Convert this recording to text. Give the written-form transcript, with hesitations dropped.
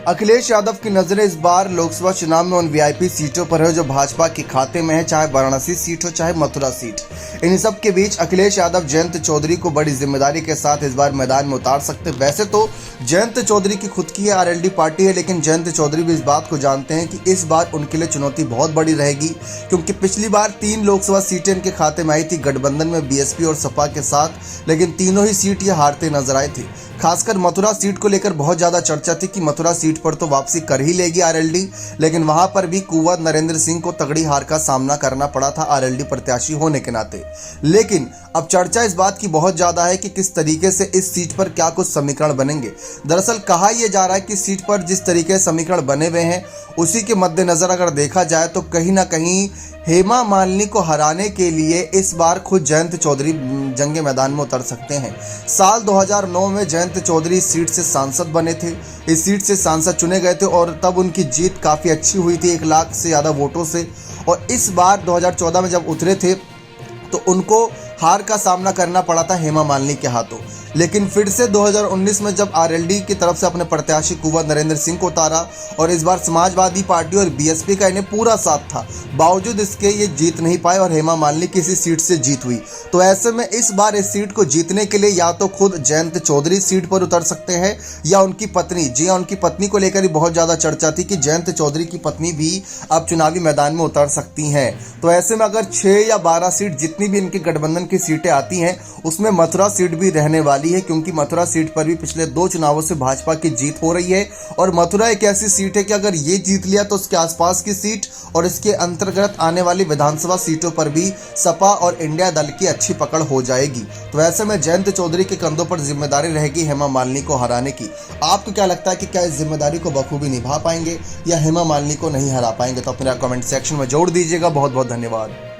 अखिलेश यादव की नजरें इस बार लोकसभा चुनाव में उन वीआईपी सीटों पर है जो भाजपा के खाते में है, चाहे वाराणसी सीट हो चाहे मथुरा सीट। इन सब के बीच अखिलेश यादव जयंत चौधरी को बड़ी जिम्मेदारी के साथ इस बार मैदान में उतार सकते। वैसे तो जयंत चौधरी की खुद की आरएलडी पार्टी है, लेकिन जयंत चौधरी भी इस बात को जानते हैं कि इस बार उनके लिए चुनौती बहुत बड़ी रहेगी, क्योंकि पिछली बार 3 लोकसभा सीटें इनके खाते में आई थी गठबंधन में बीएसपी और सपा के साथ, लेकिन तीनों ही सीट ये हारते नजर आए थे। खासकर मथुरा सीट को लेकर बहुत ज्यादा चर्चा थी कि मथुरा सीट पर तो वापसी कर ही लेगी आरएलडी, लेकिन वहां पर भी कुंवर नरेंद्र सिंह को तगड़ी हार का सामना करना पड़ा था आरएलडी प्रत्याशी होने के नाते। लेकिन अब चर्चा इस बात की बहुत ज्यादा है कि किस तरीके से इस सीट पर क्या कुछ समीकरण बनेंगे। दरअसल कहा यह जा रहा है कि सीट पर जिस तरीके से समीकरण बने हुए हैं उसी के मद्देनजर अगर देखा जाए तो कहीं ना कहीं हेमा मालिनी को हराने के लिए इस बार खुद जयंत चौधरी जंगे मैदान में उतर सकते हैं। साल 2009 में जयंत चौधरी इस सीट से सांसद बने थे, इस सीट से सांसद चुने गए थे और तब उनकी जीत काफ़ी अच्छी हुई थी 1 लाख से ज़्यादा वोटों से। और इस बार 2014 में जब उतरे थे तो उनको हार का सामना करना पड़ा था हेमा मालिनी के हाथों। लेकिन फिर से 2019 में जब आरएलडी की तरफ से अपने प्रत्याशी कुंवर नरेंद्र सिंह को उतारा और इस बार समाजवादी पार्टी और बीएसपी का इन्हें पूरा साथ था, बावजूद इसके ये जीत नहीं पाए और हेमा मालिनी किसी सीट से जीत हुई। तो ऐसे में इस बार इस सीट को जीतने के लिए या तो खुद जयंत चौधरी सीट पर उतर सकते हैं या उनकी पत्नी, जी हाँ, उनकी पत्नी को लेकर ही बहुत ज़्यादा चर्चा थी कि जयंत चौधरी की पत्नी भी अब चुनावी मैदान में उतर सकती हैं। तो ऐसे में अगर 6 या 12 सीट जितनी भी इनके गठबंधन की सीटें आती हैं उसमें मथुरा सीट भी रहने वाली है, क्योंकि मथुरा सीट पर भी पिछले 2 चुनावों से भाजपा की जीत हो रही है। और मथुरा एक ऐसी सीट है कि अगर ये जीत लिया तो उसके आसपास की सीट और इसके अंतर्गत आने वाली विधानसभा सीटों पर भी सपा और इंडिया दल की अच्छी पकड़ हो जाएगी। तो ऐसे में जयंत चौधरी के कंधों पर जिम्मेदारी रहेगी हेमा मालिनी को हराने की। आपको क्या लगता है कि क्या इस जिम्मेदारी को बखूबी निभा पाएंगे या हेमा मालिनी को नहीं हरा पाएंगे? तो अपने कमेंट सेक्शन में जोड़ दीजिएगा। बहुत बहुत धन्यवाद।